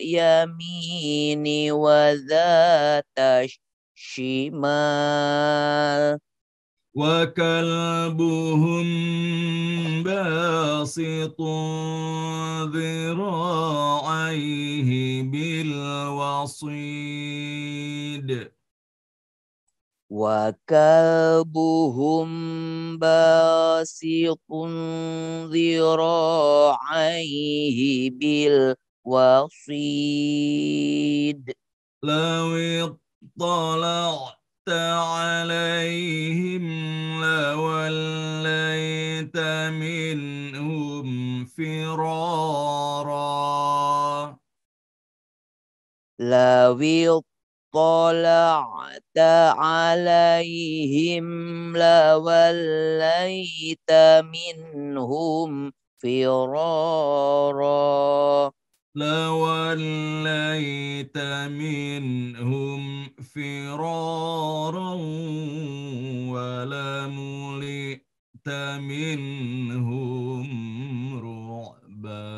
اليمين وذات الشمال وكلبهم باسط ذراعيه بالوصيد وكلبهم باسط ذراعيه بالوصيد لو اطلعت عليهم لوليت منهم فرارا لو اطلعت عليهم لوليت منهم فرارا لوليت منهم فرارا ولملئت منهم رعبا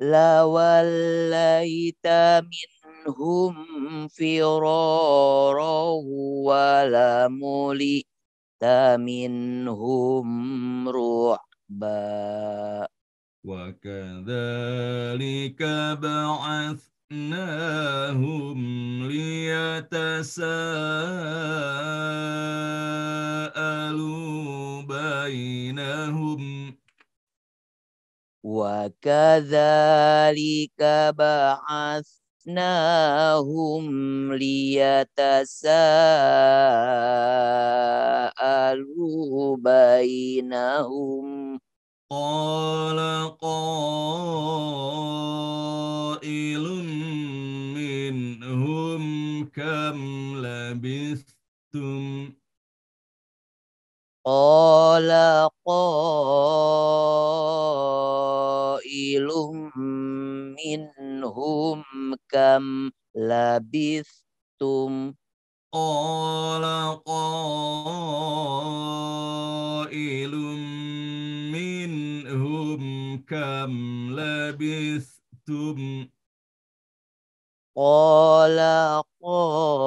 لوليت منهم فرارا ولملئت منهم رعبا وكذلك بعثناهم ليتساءلوا بينهم وكذلك بعثناهم ليتساءلوا بينهم قال قائل منهم كم لبثتم قال قائل منهم كم لبثتم قال قائل منهم كم لبثتم قال قائل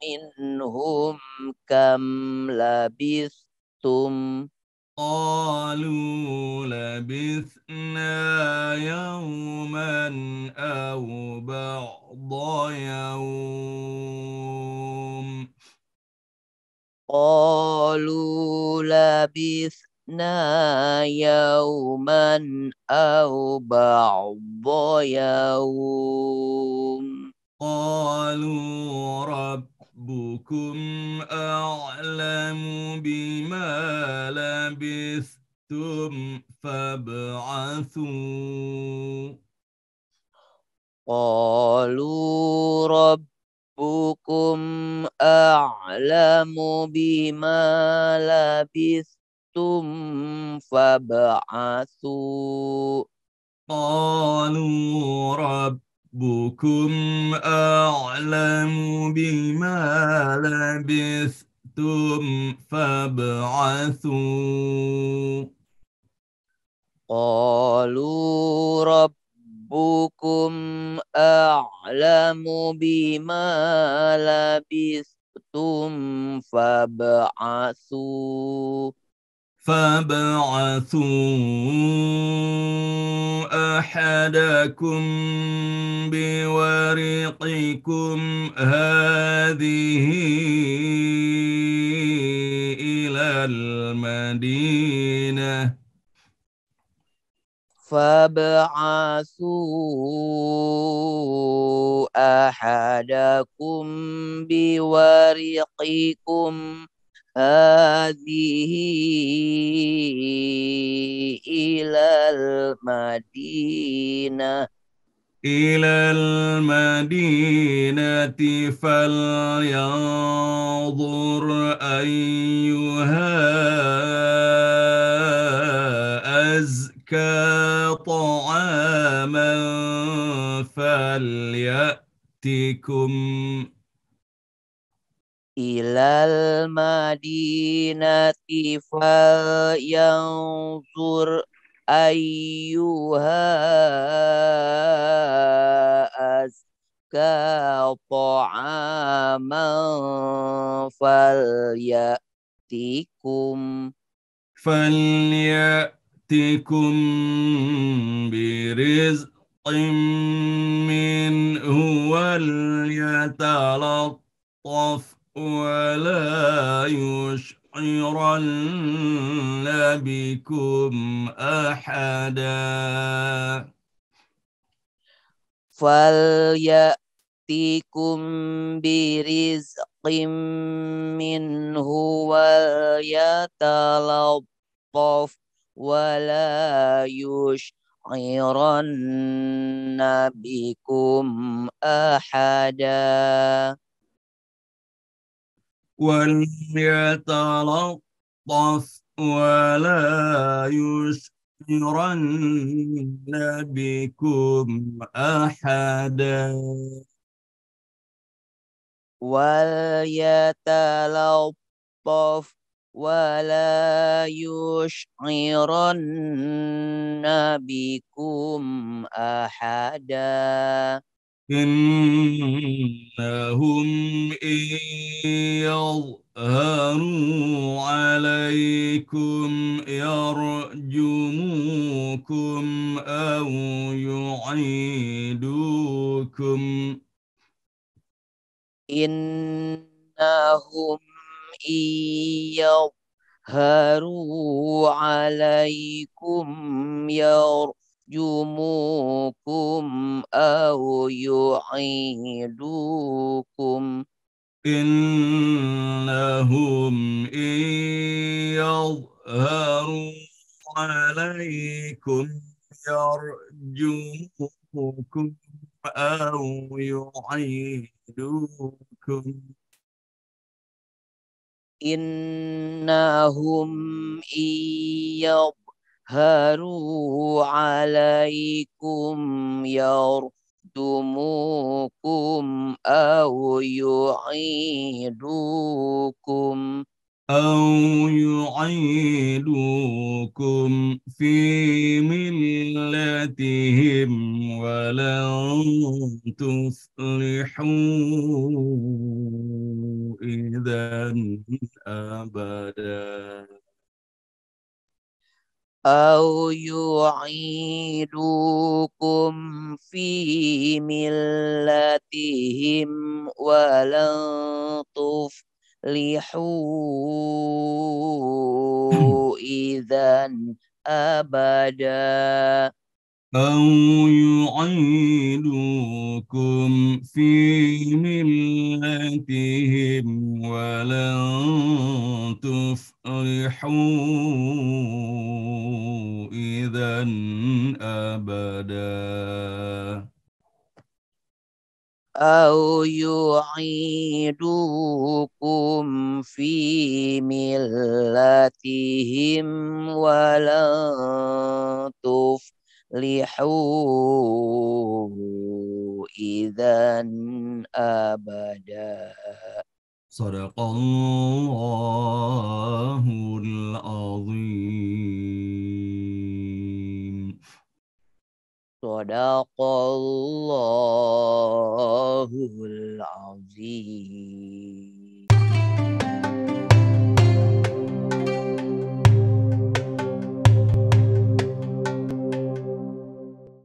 منهم كم لبثتم قالوا لبثنا يوما أو بعض يوم قالوا لبثنا يوما أو بعض يوم قالوا ربكم أعلم بما لبثتم فابعثوا قالوا ربكم أعلم بما لبثتم فابعثوا قالوا ربكم أعلم بما لبثتم فابعثوا قالوا ربكم أعلم بما لبثتم فابعثوا أحدكم بورقكم هذه إلى المدينة fab'atsu ahadakum biwariqikum hadhihi ilal Madinah. إلى المدينة فلينظر أيها أزكى طعاما فليأتكم Ilal Madinati falyanzur ayyuha azka ta'aman falyatikum. فليأتكم برزق منه وليتلطف ولا يشعرن بكم أحدا Falyatikum birizqim minhu wal yatalattaf wala yush'iranna bikum ahada. وليتلطف ولا يشعرن بكم أحدا Wal yatalattaf wala yush'iranna bikum ahada. إنهم إن يظهروا عليكم يرجموكم أو يعيدوكم Innahum iyadharu alaikum yarjumukum aw yu'idukum. إنهم إن يظهروا عليكم يرجموكم أو يعيدوكم Innahum iyadharu alaikum yarjumukum aw yu'idukum. أو يعيدوكم في ملتهم ولن تفلحوا إذا أبدا أو يعيدوكم في ملتهم ولن تفلحوا إذا أبدا. أو يعيدوكم في ملتهم ولن تفلحوا إذا أبدا أو يعيدوكم في ملتهم ولن تفلحوا إذا أبدا. صدق الله العظيم Sadaqallahul azim.